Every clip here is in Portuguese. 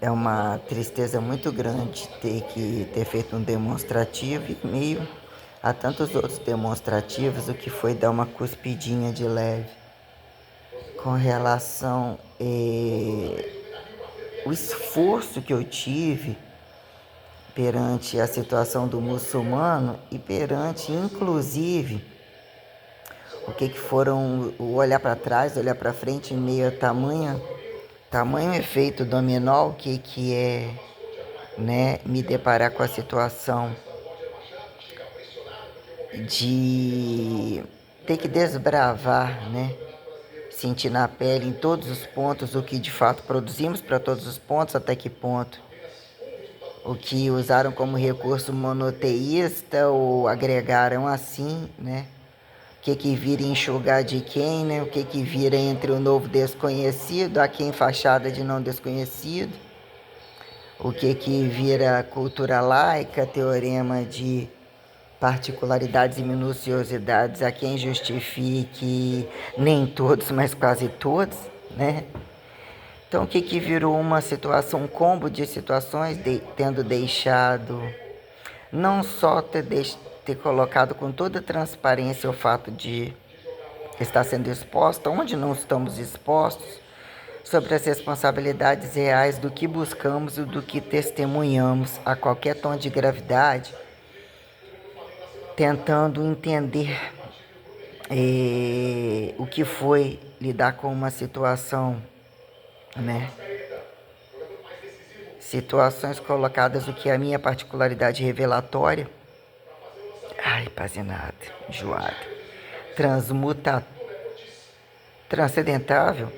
É uma tristeza muito grande ter que ter feito um demonstrativo e meio a tantos outros demonstrativos, o que foi dar uma cuspidinha de leve com relação o esforço que eu tive perante a situação do muçulmano e perante, inclusive, o que foram o olhar para trás, olhar para frente em meio a tamanho efeito dominó, o que é, né, me deparar com a situação de ter que desbravar, né, sentir na pele em todos os pontos o que de fato produzimos para todos os pontos, até que ponto o que usaram como recurso monoteísta ou agregaram assim, né? O que vira enxugar de quem, né? O que vira entre o novo desconhecido, a quem fachada de não desconhecido, o que vira cultura laica, teorema de particularidades e minuciosidades, a quem justifique nem todos, mas quase todos, né? Então, o que virou uma situação, um combo de situações, tendo deixado, não só ter colocado com toda transparência o fato de estar sendo exposta, onde não estamos expostos, sobre as responsabilidades reais do que buscamos e do que testemunhamos a qualquer tom de gravidade, tentando entender o que foi lidar com uma situação, né? Situações colocadas, o que é a minha particularidade revelatória. Ai, pazinada, enjoada. Transmuta, transcendentável,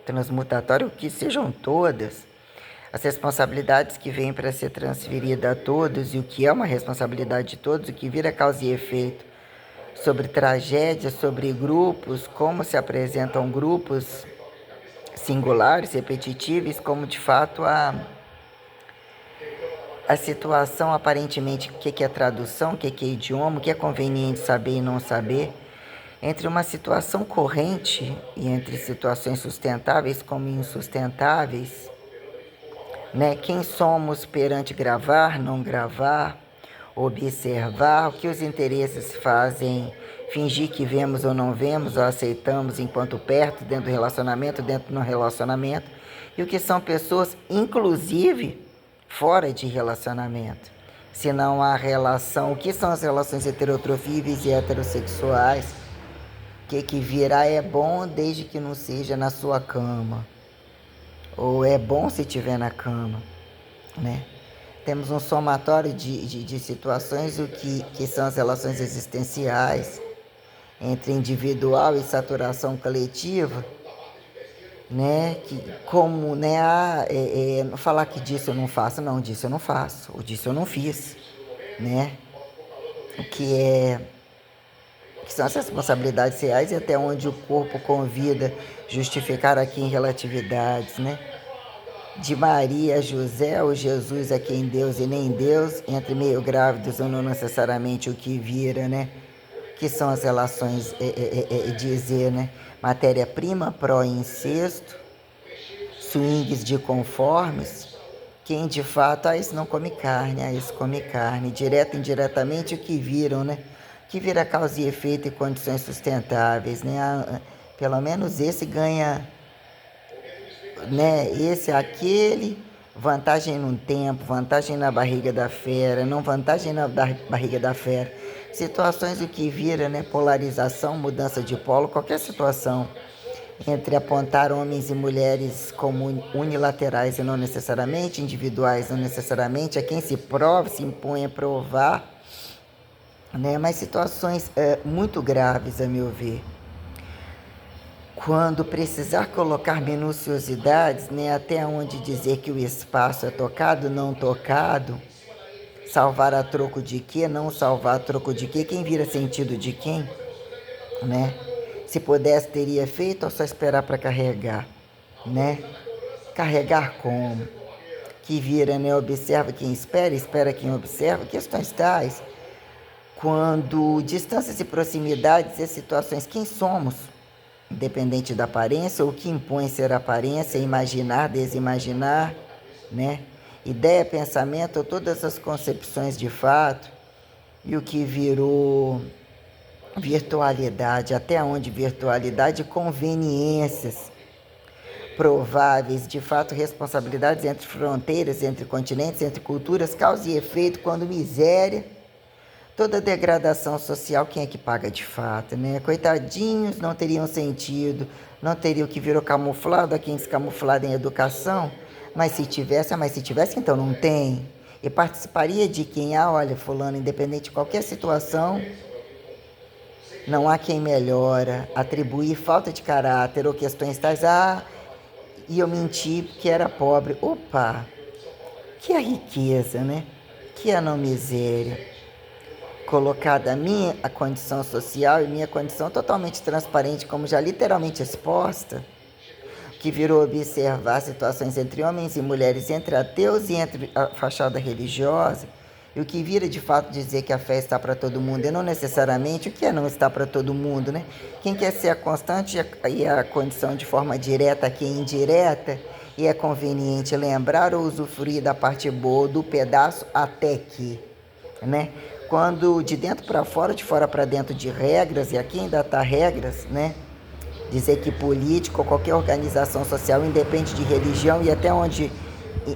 transmutatório, que sejam todas as responsabilidades que vêm para ser transferida a todos e o que é uma responsabilidade de todos, o que vira causa e efeito sobre tragédias, sobre grupos, como se apresentam grupos singulares, repetitivos, como de fato a situação aparentemente, o que é tradução, o que é idioma, o que é conveniente saber e não saber, entre uma situação corrente e entre situações sustentáveis como insustentáveis, né? Quem somos perante gravar, não gravar, observar, o que os interesses fazem, fingir que vemos ou não vemos, ou aceitamos enquanto perto, dentro do relacionamento, dentro do não relacionamento, e o que são pessoas, inclusive, fora de relacionamento. Se não há relação, o que são as relações heterotrofíveis e heterossexuais? O que virá é bom desde que não seja na sua cama. Ou é bom se estiver na cama, né? Temos um somatório de situações, o que são as relações existenciais entre individual e saturação coletiva, né? Que como, né? Falar que disso eu não faço, não, disso eu não faço, ou disso eu não fiz, né? O que são as responsabilidades reais e até onde o corpo convida justificar aqui em relatividades, né? De Maria, José ou Jesus a quem Deus e nem Deus, entre meio grávidos ou não necessariamente o que vira, né? Que são as relações, dizer, né? Matéria-prima, pró-incesto, swings de conformes, quem de fato, isso não come carne, isso come carne, direto e indiretamente o que viram, né? Que vira causa e efeito e condições sustentáveis, né? Pelo menos esse ganha, né? Esse, aquele, vantagem no tempo, vantagem na barriga da fera, não vantagem na barriga da fera. Situações o que vira, né? Polarização, mudança de polo, qualquer situação entre apontar homens e mulheres como unilaterais e não necessariamente, individuais não necessariamente, a quem se prova, se impõe a provar, né? Mas situações muito graves, a meu ver. Quando precisar colocar minuciosidades, né, até onde dizer que o espaço é tocado, não tocado, salvar a troco de quê, não salvar a troco de quê, quem vira sentido de quem, né? Se pudesse, teria feito ou só esperar para carregar, né? Carregar como? Que vira, né? Observa quem espera, espera quem observa. Questões tais, quando distâncias e proximidades e situações, quem somos? independente da aparência, ou o que impõe ser aparência, imaginar, desimaginar, né? Ideia, pensamento, todas as concepções de fato, e o que virou virtualidade, até onde virtualidade, conveniências prováveis, de fato, responsabilidades entre fronteiras, entre continentes, entre culturas, causa e efeito, quando miséria, toda degradação social, quem é que paga de fato, né? Coitadinhos, não teriam sentido, não teria o que virou camuflado, aqui descamuflado em educação, mas se tivesse, então não tem. E participaria de quem, olha, fulano, independente de qualquer situação, não há quem melhora, atribuir falta de caráter ou questões tais, e eu menti porque era pobre. Opa, que a riqueza, né? Que a não miséria. Colocada a condição social e minha condição totalmente transparente, como já literalmente exposta, que virou observar situações entre homens e mulheres, entre ateus e entre a fachada religiosa, e o que vira de fato dizer que a fé está para todo mundo, e não necessariamente o que é não está para todo mundo, né? Quem quer ser a constante e a condição de forma direta, que é indireta, e é conveniente lembrar ou usufruir da parte boa do pedaço até que, né? Quando de dentro para fora, de fora para dentro de regras, e aqui ainda está regras, né? Dizer que político ou qualquer organização social independe de religião, e até onde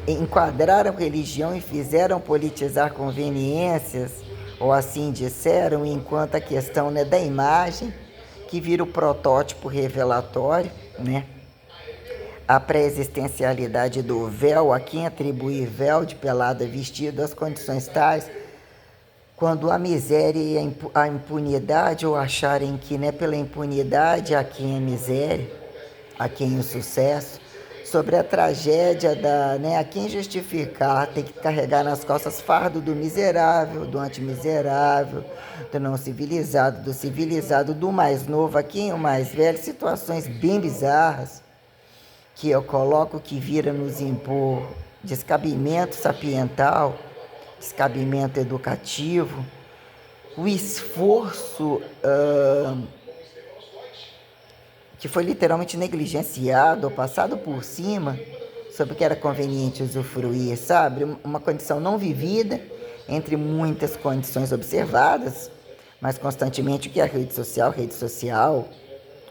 enquadraram religião e fizeram politizar conveniências, ou assim disseram, enquanto a questão, né, da imagem, que vira o protótipo revelatório, né? A pré-existencialidade do véu, a quem atribuir véu de pelada vestido, as condições tais, quando a miséria e a impunidade, ou acharem que, né, pela impunidade a quem é miséria, a quem o sucesso, sobre a tragédia a quem justificar, tem que carregar nas costas fardo do miserável, do antimiserável, do não civilizado, do civilizado, do mais novo, a quem o mais velho, situações bem bizarras, que eu coloco que vira nos impor descabimento sapiental, descabimento educativo, o esforço que foi literalmente negligenciado ou passado por cima sobre o que era conveniente usufruir, sabe? Uma condição não vivida entre muitas condições observadas, mas constantemente o que é a rede social,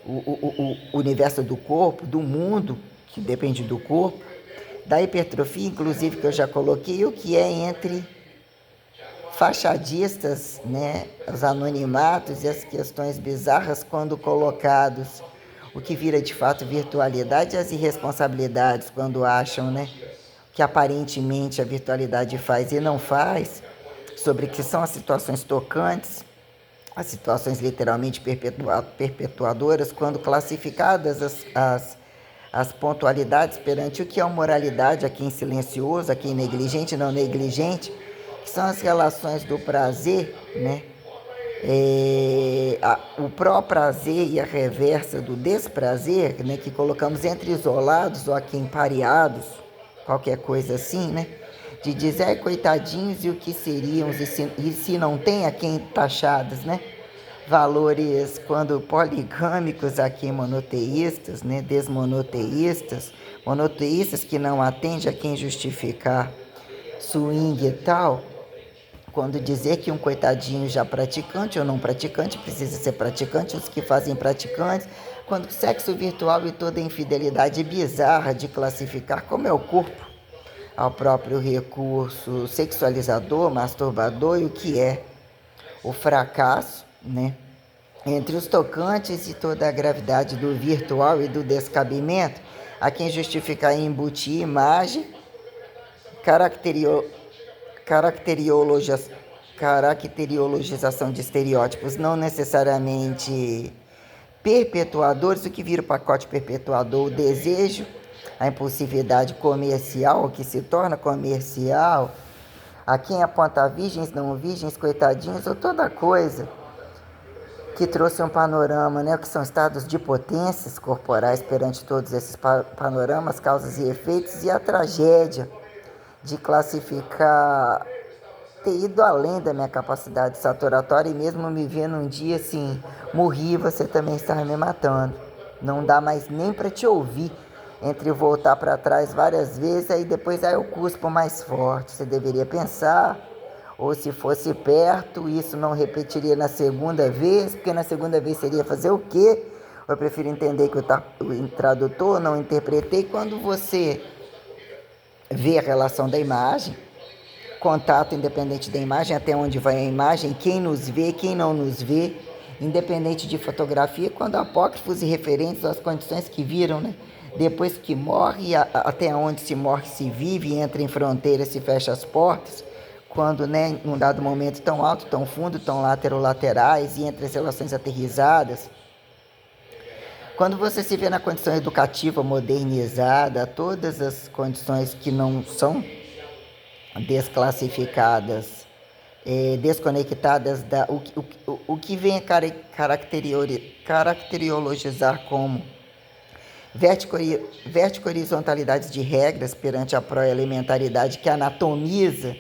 o universo do corpo, do mundo, que depende do corpo, da hipertrofia, inclusive, que eu já coloquei, o que é entre fachadistas, né, os anonimatos e as questões bizarras quando colocados, o que vira de fato virtualidade, e as irresponsabilidades quando acham, né, que aparentemente a virtualidade faz e não faz, sobre que são as situações tocantes, as situações literalmente perpetuadoras, quando classificadas as pontualidades perante o que é moralidade, a quem silencioso, a quem negligente, não negligente, que são as relações do prazer, né? O pró-prazer e a reversa do desprazer, né? Que colocamos entre isolados ou aqui empareados, qualquer coisa assim, né? De dizer, coitadinhos, e o que seriam, e se não tem a quem taxadas, né? Valores quando poligâmicos, aqui monoteístas, né? Desmonoteístas, monoteístas que não atendem a quem justificar swing e tal, quando dizer que um coitadinho já praticante ou não praticante precisa ser praticante, os que fazem praticantes, quando o sexo virtual e toda a infidelidade bizarra de classificar como é o corpo ao próprio recurso sexualizador, masturbador, e o que é o fracasso, né? Entre os tocantes e toda a gravidade do virtual e do descabimento, a quem justificar e embutir imagem, caracteriologização de estereótipos não necessariamente perpetuadores, o que vira o pacote perpetuador, o desejo, a impulsividade comercial, o que se torna comercial, a quem aponta virgens, não virgens, coitadinhos, ou toda coisa que trouxe um panorama, né, que são estados de potências corporais perante todos esses panoramas, causas e efeitos, e a tragédia de classificar, ter ido além da minha capacidade saturatória, e mesmo me vendo um dia assim, morri, você também está me matando. Não dá mais nem para te ouvir. Entre voltar para trás várias vezes, aí depois eu cuspo mais forte. Você deveria pensar, ou se fosse perto, isso não repetiria na segunda vez, porque na segunda vez seria fazer o quê? Eu prefiro entender que o tradutor não interpretei. Quando você vê a relação da imagem, contato independente da imagem, até onde vai a imagem, quem nos vê, quem não nos vê, independente de fotografia, quando apócrifos e referentes às condições que viram, né? Depois que morre, até onde se morre, se vive, entra em fronteiras, se fecha as portas, quando, né, num dado momento tão alto, tão fundo, tão laterais, e entre as relações aterrizadas, quando você se vê na condição educativa modernizada, todas as condições que não são desclassificadas, desconectadas o que vem a caracteriologizar como vertico-horizontalidades de regras perante a proelementaridade que anatomiza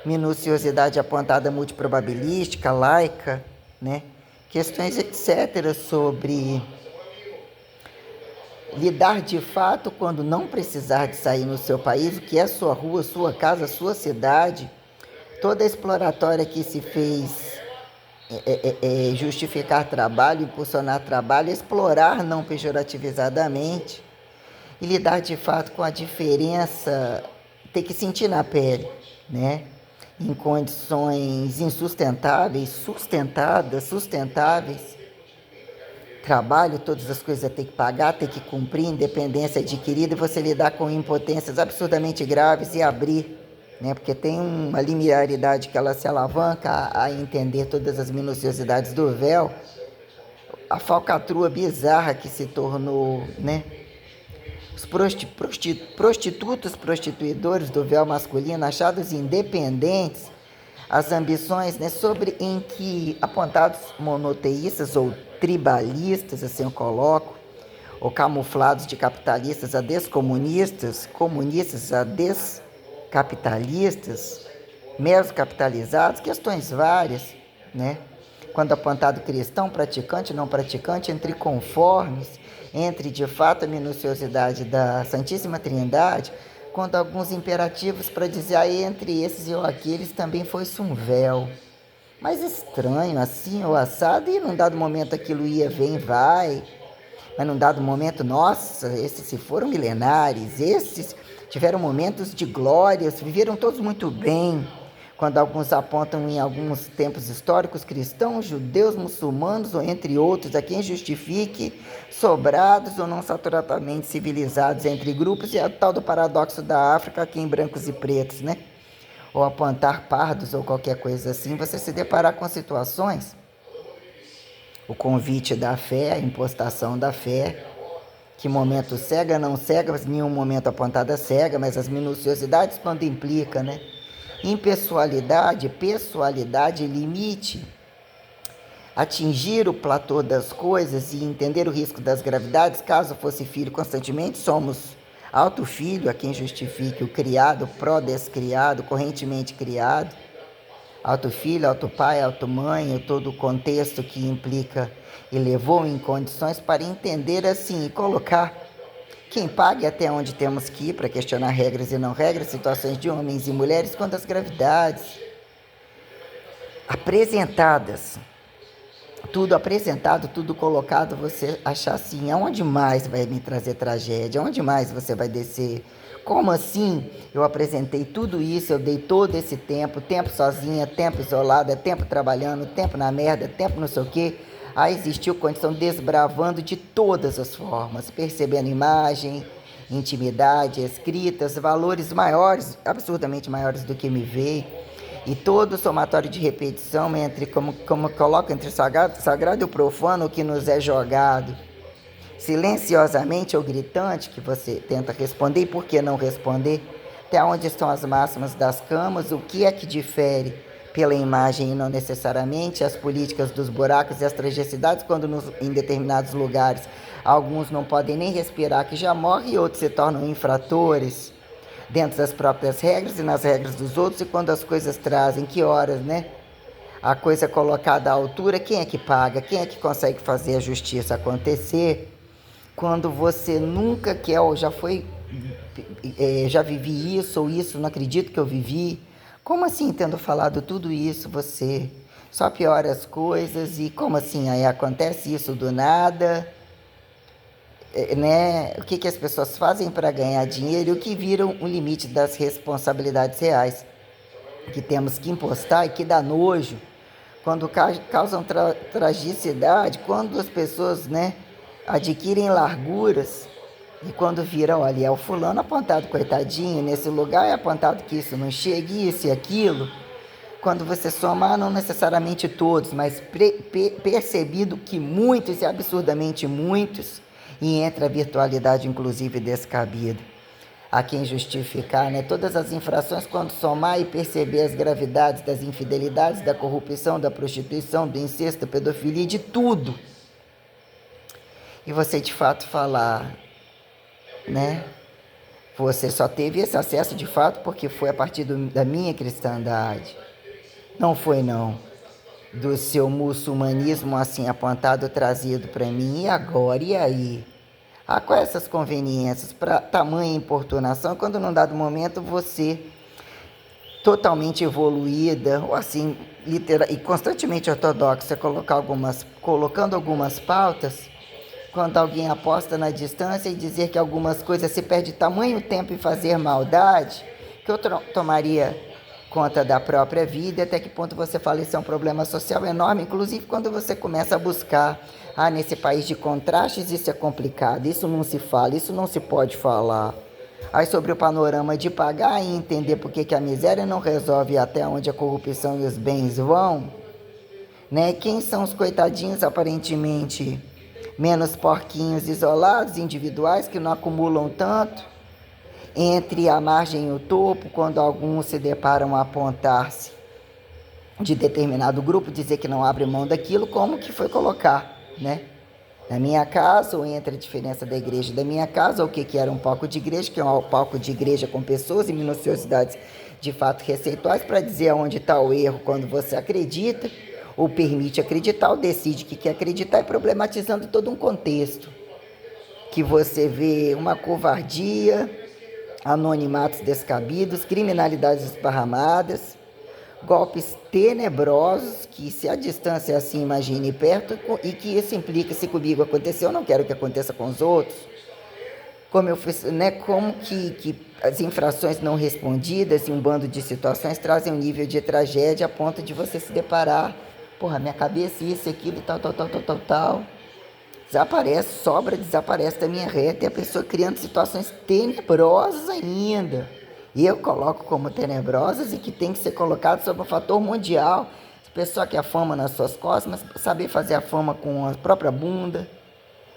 minuciosidade apontada multiprobabilística, laica, né? Questões etc. sobre lidar de fato quando não precisar de sair no seu país, o que é sua rua, sua casa, sua cidade. Toda a exploratória que se fez justificar trabalho, impulsionar trabalho, explorar não pejorativizadamente e lidar de fato com a diferença, ter que sentir na pele, né? Em condições insustentáveis, sustentáveis, trabalho, todas as coisas tem que pagar, tem que cumprir, independência adquirida, e você lidar com impotências absurdamente graves e abrir, né? Porque tem uma linearidade que ela se alavanca a entender todas as minuciosidades do véu, a falcatrua bizarra que se tornou, né? Os prostitutos, prostituidores do véu masculino, achados independentes, as ambições, né, em que apontados monoteístas ou tribalistas, assim eu coloco, ou camuflados de capitalistas a descomunistas, comunistas a descapitalistas, meros capitalizados, questões várias, né? Quando apontado cristão, praticante, não praticante, entre conformes, entre de fato a minuciosidade da Santíssima Trindade, quando alguns imperativos para dizer entre esses e aqueles também foi-se um véu. Mas estranho, assim ou assado, e num dado momento aquilo ia, vem, vai. Mas num dado momento, nossa, esses se foram milenares, esses tiveram momentos de glórias, viveram todos muito bem. Quando alguns apontam em alguns tempos históricos cristãos, judeus, muçulmanos, ou entre outros, a quem justifique, sobrados ou não saturadamente civilizados entre grupos, e a tal do paradoxo da África, aqui em brancos e pretos, né? Ou apontar pardos ou qualquer coisa assim, você se deparar com situações, o convite da fé, a impostação da fé, que momento cega, não cega, mas nenhum momento apontada cega, mas as minuciosidades quando implica, né? Impessoalidade, pessoalidade, limite, atingir o platô das coisas e entender o risco das gravidades, caso fosse filho constantemente, somos auto-filho, a quem justifique o criado, pró-descriado, correntemente criado, auto-filho, auto-pai, auto-mãe, todo o contexto que implica e levou em condições para entender assim e colocar quem pague até onde temos que ir para questionar regras e não regras, situações de homens e mulheres quanto às gravidades apresentadas, tudo apresentado, tudo colocado, você achar assim, aonde mais vai me trazer tragédia, aonde mais você vai descer, como assim eu apresentei tudo isso, eu dei todo esse tempo sozinha, tempo isolada, tempo trabalhando, tempo na merda, tempo não sei o quê. Aí existiu condição desbravando de todas as formas, percebendo imagem, intimidade, escritas, valores maiores, absurdamente maiores do que me veio, e todo o somatório de repetição entre, como coloca entre o sagrado e o profano, o que nos é jogado, silenciosamente ou gritante, que você tenta responder, e por que não responder? Até onde estão as máximas das camas, o que é que difere pela imagem e não necessariamente, as políticas dos buracos e as tragicidades, quando em determinados lugares alguns não podem nem respirar que já morrem e outros se tornam infratores dentro das próprias regras e nas regras dos outros, e quando as coisas trazem, que horas, né? A coisa é colocada à altura, quem é que paga? Quem é que consegue fazer a justiça acontecer? quando você nunca quer, ou já foi, já vivi isso ou isso, não acredito que eu vivi. Como assim, tendo falado tudo isso, você só piora as coisas? E como assim, aí acontece isso do nada, né? O que que as pessoas fazem para ganhar dinheiro e o que viram o limite das responsabilidades reais que temos que impostar e que dá nojo, quando causam tragicidade, quando as pessoas, né, adquirem larguras e quando viram, olha, é o fulano apontado, coitadinho, nesse lugar é apontado que isso não chega, isso e aquilo. Quando você somar, não necessariamente todos, mas percebido que muitos e absurdamente muitos, e entra a virtualidade inclusive descabida. A quem justificar, né? Todas as infrações, quando somar e perceber as gravidades das infidelidades, da corrupção, da prostituição, do incesto, da pedofilia, de tudo. E você de fato falar, né? Você só teve esse acesso de fato porque foi a partir da minha cristandade. Não foi não. Do seu muçulmanismo assim apontado, trazido para mim. E agora? E aí? Ah, quais essas conveniências para tamanha importunação, quando num dado momento você, totalmente evoluída, ou assim, e constantemente ortodoxa, colocando algumas pautas, quando alguém aposta na distância e dizer que algumas coisas se perde tamanho tempo em fazer maldade, que eu tomaria conta da própria vida, até que ponto você fala isso é um problema social enorme, inclusive quando você começa a buscar, nesse país de contrastes isso é complicado, isso não se fala, isso não se pode falar. Aí sobre o panorama de pagar e entender por que a miséria não resolve até onde a corrupção e os bens vão, né? Quem são os coitadinhos aparentemente menos porquinhos, isolados, individuais, que não acumulam tanto, entre a margem e o topo, quando alguns se deparam a apontar-se de determinado grupo, dizer que não abre mão daquilo, como que foi colocar, né? Na minha casa, ou entre a diferença da igreja e da minha casa, ou o que era um palco de igreja, que é um palco de igreja com pessoas e minuciosidades de fato receituais, para dizer aonde está o erro quando você acredita, ou permite acreditar, ou decide que quer acreditar, e problematizando todo um contexto. Que você vê uma covardia, anonimatos descabidos, criminalidades esparramadas, golpes tenebrosos, que se a distância é assim, imagine perto, e que isso implica, se comigo aconteceu, eu não quero que aconteça com os outros. Como eu fiz, né, como que as infrações não respondidas e um bando de situações trazem um nível de tragédia a ponto de você se deparar, porra, minha cabeça, isso, aquilo, tal. Desaparece, sobra, desaparece da minha reta e a pessoa criando situações tenebrosas ainda. E eu coloco como tenebrosas e que tem que ser colocado sob um fator mundial. A pessoa quer a fama nas suas costas, mas saber fazer a fama com a própria bunda,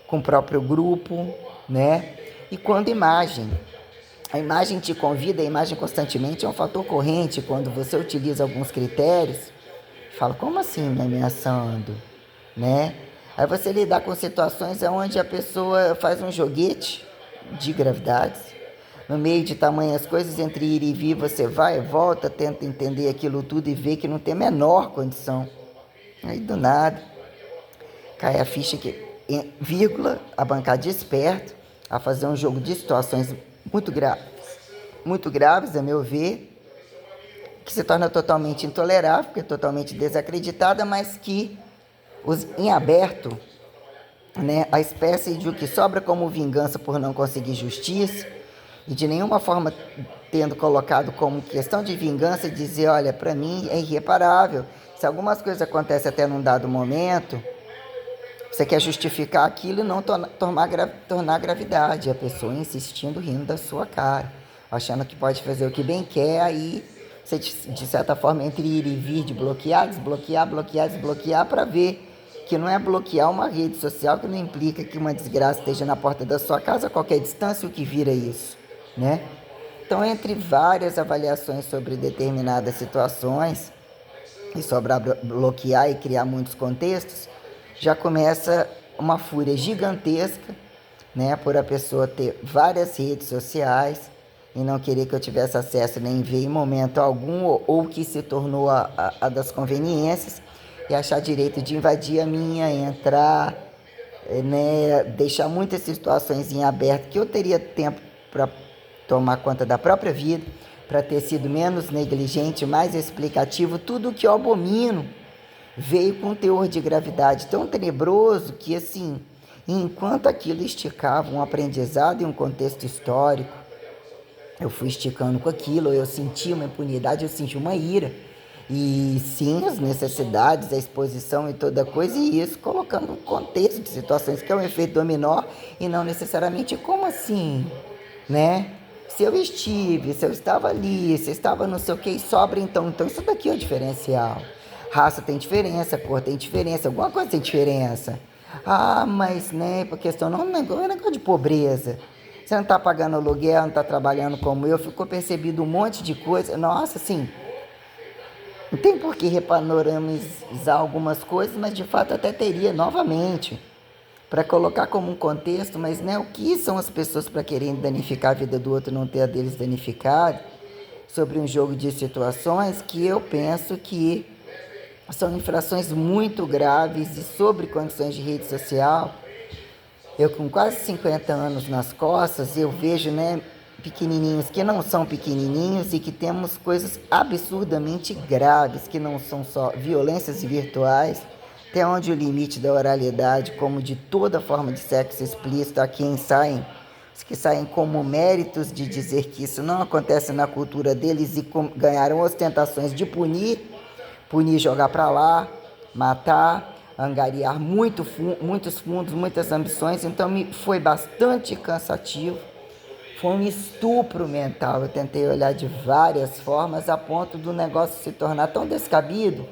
com o próprio grupo, né? E quando a imagem te convida, a imagem constantemente é um fator corrente quando você utiliza alguns critérios. Fala, como assim me ameaçando, né? Aí você lidar com situações onde a pessoa faz um joguete de gravidades. No meio de tamanhas coisas, entre ir e vir, você vai e volta, tenta entender aquilo tudo e vê que não tem a menor condição. Aí do nada, cai a ficha que, vírgula, a bancar desperto, a fazer um jogo de situações muito graves, a meu ver, que se torna totalmente intolerável, porque é totalmente desacreditada, mas que em aberto, né, a espécie de o que sobra como vingança por não conseguir justiça, e de nenhuma forma tendo colocado como questão de vingança, dizer, olha, para mim é irreparável. Se algumas coisas acontecem até num dado momento, você quer justificar aquilo e não tornar gravidade. A pessoa insistindo, rindo da sua cara, achando que pode fazer o que bem quer, aí você, de certa forma, entre ir e vir, de bloquear, desbloquear, bloquear, desbloquear, para ver que não é bloquear uma rede social que não implica que uma desgraça esteja na porta da sua casa a qualquer distância, o que vira isso, né? Então, entre várias avaliações sobre determinadas situações, e sobre bloquear e criar muitos contextos, já começa uma fúria gigantesca, né, por a pessoa ter várias redes sociais e não querer que eu tivesse acesso nem ver em momento algum, ou que se tornou a das conveniências, e achar direito de invadir a minha, entrar, né, deixar muitas situações em aberto, que eu teria tempo para tomar conta da própria vida, para ter sido menos negligente, mais explicativo. Tudo que eu abomino veio com um teor de gravidade tão tenebroso que, assim, enquanto aquilo esticava um aprendizado e um contexto histórico, eu fui esticando com aquilo, eu senti uma impunidade, eu senti uma ira. E sim, as necessidades, a exposição e toda coisa, e isso colocando um contexto de situações que é um efeito dominó e não necessariamente como assim, né? Se eu estive, se eu estava ali, se eu estava não sei o que, e sobra então isso daqui é o diferencial. Raça tem diferença, cor tem diferença, alguma coisa tem diferença. Ah, mas né, por questão não é um negócio de pobreza. Você não está pagando aluguel, não está trabalhando como eu, ficou percebido um monte de coisa. Nossa, assim, não tem por que repanoramizar algumas coisas, mas de fato até teria novamente, para colocar como um contexto, mas né, o que são as pessoas para querem danificar a vida do outro e não ter a deles danificada, sobre um jogo de situações que eu penso que são infrações muito graves e sobre condições de rede social. Eu com quase 50 anos nas costas, eu vejo, né, pequenininhos que não são pequenininhos e que temos coisas absurdamente graves, que não são só violências virtuais, até onde o limite da oralidade, como de toda forma de sexo explícito, a quem saem, os que saem como méritos de dizer que isso não acontece na cultura deles e ganharam ostentações de punir, jogar para lá, matar, angariar muitos fundos, muitas ambições, então me foi bastante cansativo. Foi um estupro mental. Eu tentei olhar de várias formas a ponto do negócio se tornar tão descabido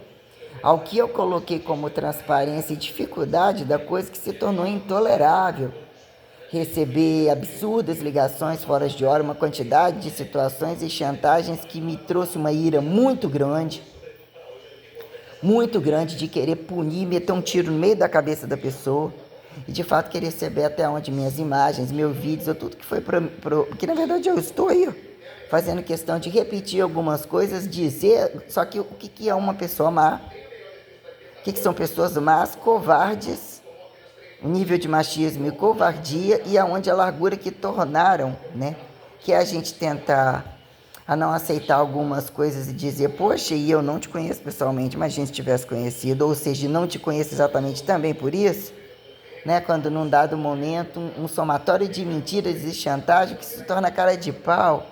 ao que eu coloquei como transparência e dificuldade da coisa que se tornou intolerável. Receber absurdas ligações fora de hora, uma quantidade de situações e chantagens que me trouxe uma ira muito grande de querer punir, meter um tiro no meio da cabeça da pessoa e de fato querer saber até onde minhas imagens, meus vídeos, ou tudo que foi porque na verdade eu estou aí, ó, fazendo questão de repetir algumas coisas, dizer, só que o que é uma pessoa má? O que são pessoas más? Covardes, o nível de machismo e covardia e aonde a largura que tornaram, né? Que é a gente tentar a não aceitar algumas coisas e dizer, poxa, e eu não te conheço pessoalmente, mas a gente tivesse conhecido, ou seja, não te conheço exatamente também por isso, né? Quando num dado momento um somatório de mentiras e chantagem que se torna cara de pau,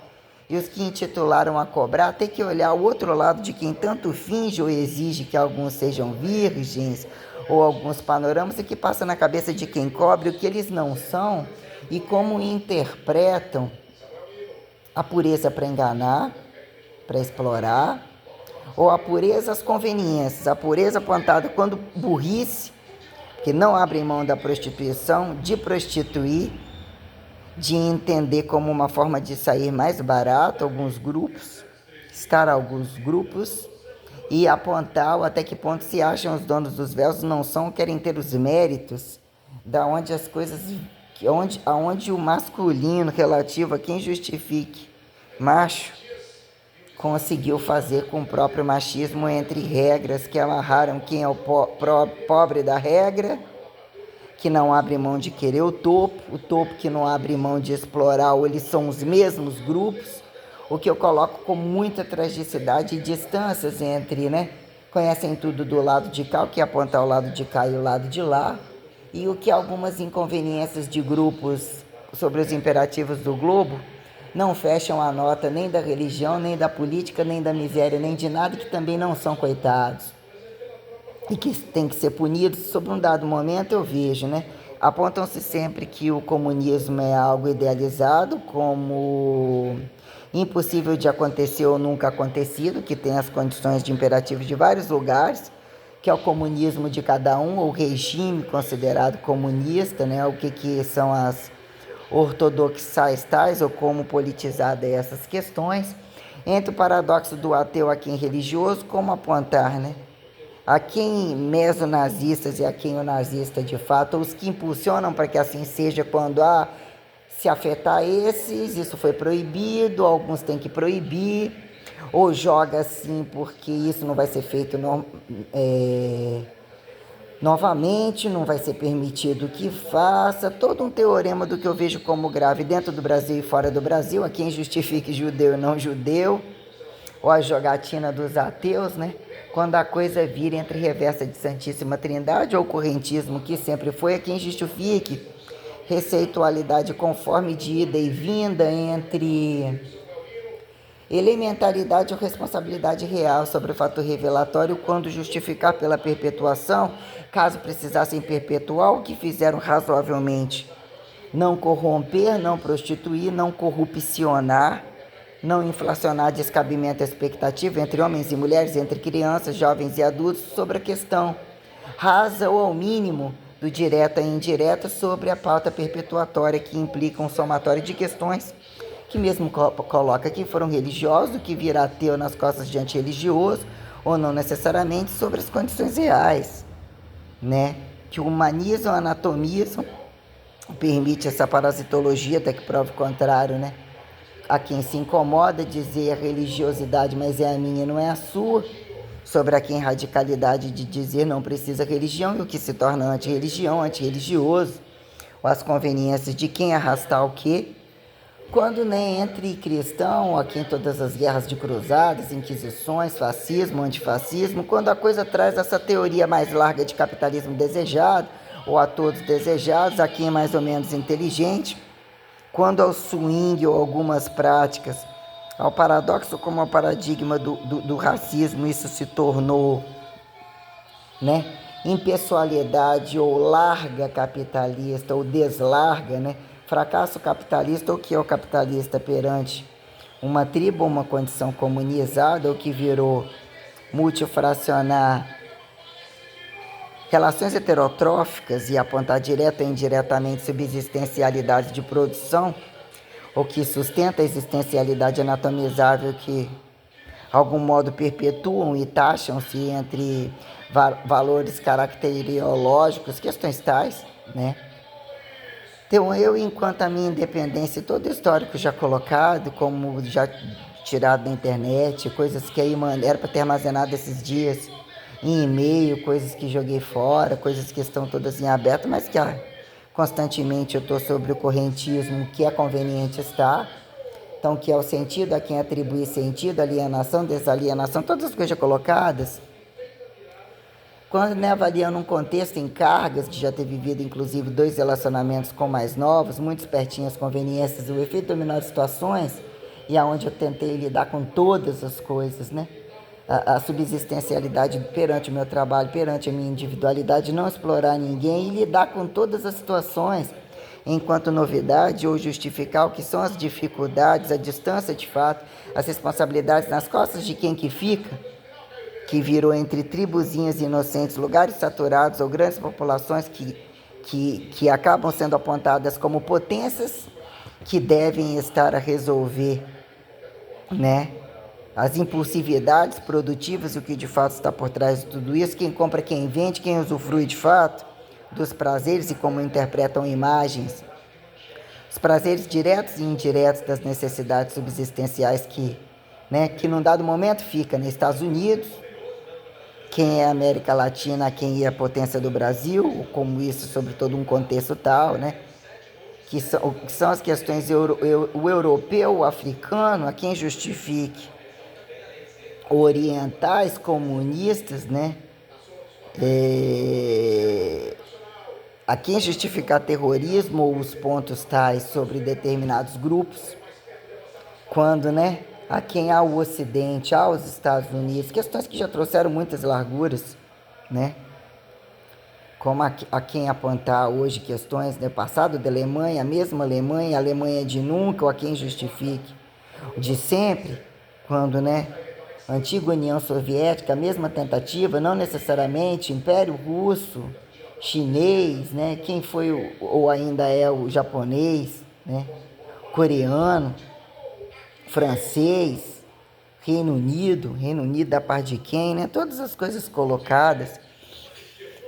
e os que intitularam a cobrar tem que olhar o outro lado de quem tanto finge ou exige que alguns sejam virgens, ou alguns panoramas, e que passa na cabeça de quem cobre o que eles não são, e como interpretam a pureza para enganar, para explorar, ou a pureza às conveniências, a pureza apontada quando burrice, que não abrem mão da prostituição, de prostituir, de entender como uma forma de sair mais barato alguns grupos, estar alguns grupos, e apontar até que ponto se acham os donos dos véus, não são, querem ter os méritos, da onde as coisas, aonde o masculino relativo a quem justifique macho conseguiu fazer com o próprio machismo entre regras que amarraram quem é o pobre da regra, que não abre mão de querer o topo que não abre mão de explorar, ou eles são os mesmos grupos, o que eu coloco com muita tragicidade e distâncias entre, né? Conhecem tudo do lado de cá, o que aponta ao lado de cá e o lado de lá, e o que algumas inconveniências de grupos sobre os imperativos do globo não fecham a nota nem da religião, nem da política, nem da miséria, nem de nada, que também não são coitados e que tem que ser punidos. Sobre um dado momento eu vejo, né? Apontam-se sempre que o comunismo é algo idealizado, como impossível de acontecer ou nunca acontecido, que tem as condições de imperativos de vários lugares, que é o comunismo de cada um, ou regime considerado comunista, né? O que são as ortodoxais tais, ou como politizada essas questões, entre o paradoxo do ateu a quem religioso, como apontar, né? A quem mesonazistas e a quem o nazista de fato, ou os que impulsionam para que assim seja quando se afetar esses, isso foi proibido, alguns têm que proibir, ou joga assim porque isso não vai ser feito no Novamente, não vai ser permitido que faça todo um teorema do que eu vejo como grave dentro do Brasil e fora do Brasil, a quem justifique judeu e não judeu, ou a jogatina dos ateus, né? Quando a coisa vira entre reversa de Santíssima Trindade ou correntismo, que sempre foi, a quem justifique receitualidade conforme de ida e vinda entre elementaridade ou responsabilidade real sobre o fato revelatório quando justificar pela perpetuação, caso precisassem perpetuar o que fizeram razoavelmente. Não corromper, não prostituir, não corrupcionar, não inflacionar descabimento e expectativa entre homens e mulheres, entre crianças, jovens e adultos, sobre a questão rasa ou ao mínimo do direto a indireto sobre a pauta perpetuatória que implica um somatório de questões que mesmo coloca que foram religiosos, que virá ateu nas costas de antirreligioso, ou não necessariamente sobre as condições reais, né? Que humanizam, anatomizam, permite essa parasitologia, até que prove o contrário, né? A quem se incomoda dizer a religiosidade, mas é a minha e não é a sua, sobre a quem radicalidade de dizer não precisa religião e o que se torna antirreligião, antirreligioso, ou as conveniências de quem arrastar o quê, quando nem entre cristão, aqui em todas as guerras de cruzadas, inquisições, fascismo, antifascismo, quando a coisa traz essa teoria mais larga de capitalismo desejado, ou a todos desejados, a quem é mais ou menos inteligente, quando ao swing ou algumas práticas, ao paradoxo como ao paradigma do racismo, isso se tornou, né, impessoalidade ou larga capitalista, ou deslarga, né, fracasso capitalista, ou que é o capitalista perante uma tribo, uma condição comunizada, ou que virou multifracionar relações heterotróficas e apontar direta e indiretamente subsistencialidade de produção, ou que sustenta a existencialidade anatomizável que, de algum modo, perpetuam e taxam-se entre valores caracteriológicos, questões tais, né? Então, eu, enquanto a minha independência, todo histórico já colocado, como já tirado da internet, coisas que aí era para ter armazenado esses dias em e-mail, coisas que joguei fora, coisas que estão todas em aberto, mas que constantemente eu estou sobre o correntismo, que é conveniente estar. Então, que é o sentido, a quem atribui sentido, alienação, desalienação, todas as coisas colocadas. Quando, né, avaliando um contexto em cargas, de já ter vivido inclusive 2 relacionamentos com mais novos, muito espertinhas, conveniências, o efeito dominó de situações, e aonde eu tentei lidar com todas as coisas, né? A subsistencialidade perante o meu trabalho, perante a minha individualidade, não explorar ninguém e lidar com todas as situações, enquanto novidade, ou justificar o que são as dificuldades, a distância de fato, as responsabilidades nas costas de quem que fica, que virou entre tribuzinhas inocentes, lugares saturados ou grandes populações que acabam sendo apontadas como potências que devem estar a resolver, né, as impulsividades produtivas e o que de fato está por trás de tudo isso, quem compra, quem vende, quem usufrui de fato dos prazeres e como interpretam imagens, os prazeres diretos e indiretos das necessidades subsistenciais que, né, que num dado momento fica nos Estados Unidos, quem é a América Latina, quem é a potência do Brasil, como isso sobre todo um contexto tal, né? Que são as questões o europeu, o africano, a quem justifique orientais, comunistas, né? A quem justificar terrorismo ou os pontos tais sobre determinados grupos, quando, né? A quem há o Ocidente, aos Estados Unidos, questões que já trouxeram muitas larguras, né? Como a quem apontar hoje questões, né? Passado da Alemanha, a mesma Alemanha, a Alemanha de nunca, ou a quem justifique de sempre, quando, né? A antiga União Soviética, a mesma tentativa, não necessariamente Império Russo, chinês, né? Quem foi ou ainda é o japonês, né? Coreano, francês, Reino Unido da parte de quem, né? Todas as coisas colocadas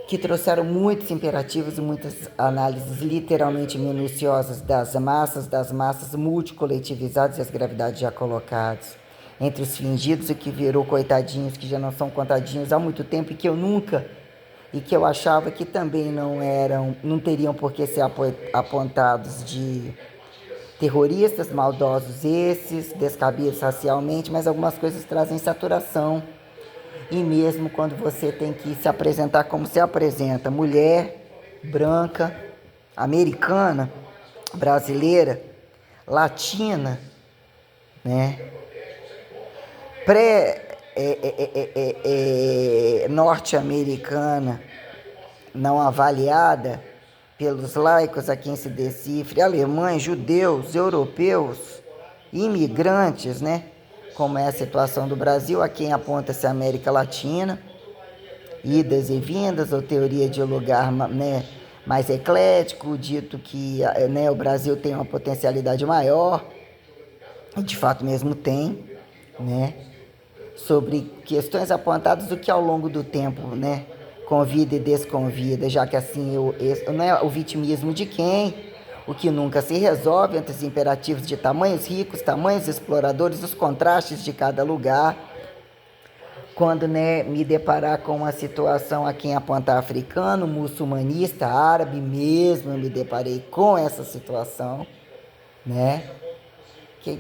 que trouxeram muitos imperativos e muitas análises literalmente minuciosas das massas multicoletivizadas e as gravidades já colocadas. Entre os fingidos e que virou coitadinhos, que já não são contadinhos há muito tempo e que eu nunca e que eu achava que também não teriam por que ser apontados de terroristas, maldosos esses, descabidos racialmente, mas algumas coisas trazem saturação. E mesmo quando você tem que se apresentar como se apresenta, mulher, branca, americana, brasileira, latina, né? Norte-americana, não avaliada pelos laicos a quem se decifre, alemães, judeus, europeus, imigrantes, né? Como é a situação do Brasil, a quem aponta-se a América Latina, idas e vindas, ou teoria de lugar, né, mais eclético, dito que, né, o Brasil tem uma potencialidade maior, e de fato mesmo tem, né? Sobre questões apontadas do que ao longo do tempo, né, convida e desconvida, já que assim não é o vitimismo de quem, o que nunca se resolve entre os imperativos de tamanhos ricos, tamanhos exploradores, os contrastes de cada lugar. Quando, né, me deparar com uma situação a quem apontar africano, muçulmanista, árabe mesmo, eu me deparei com essa situação, né?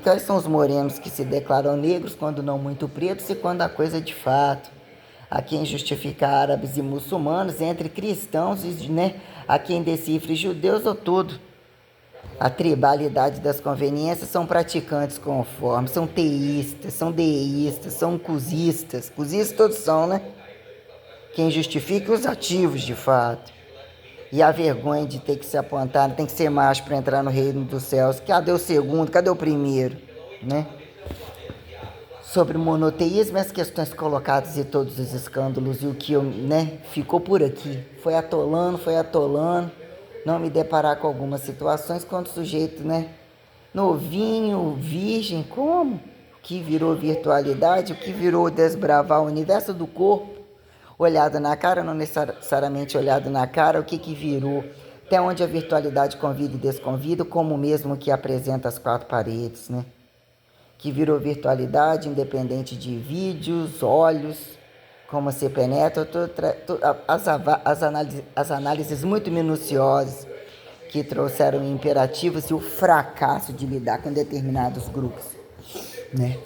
Quais são os morenos que se declaram negros quando não muito pretos e quando a coisa é de fato? A quem justifica árabes e muçulmanos, entre cristãos e, né, a quem decifre judeus ou tudo. A tribalidade das conveniências são praticantes conformes, são teístas, são deístas, são cuzistas. Cuzistas todos são, né? Quem justifica os ativos de fato. E a vergonha de ter que se apontar, tem que ser macho para entrar no reino dos céus. Cadê o segundo? Cadê o primeiro? Né? Sobre o monoteísmo, as questões colocadas e todos os escândalos e o que, né, ficou por aqui. Foi atolando, não me deparar com algumas situações quando o sujeito, né, novinho, virgem, como? O que virou virtualidade, o que virou desbravar o universo do corpo, olhado na cara, não necessariamente olhado na cara, o que virou, até onde a virtualidade convida e desconvida, como mesmo que apresenta as quatro paredes, né? Que virou virtualidade, independente de vídeos, olhos, como se penetra, as análises muito minuciosas que trouxeram imperativos e o fracasso de lidar com determinados grupos, né?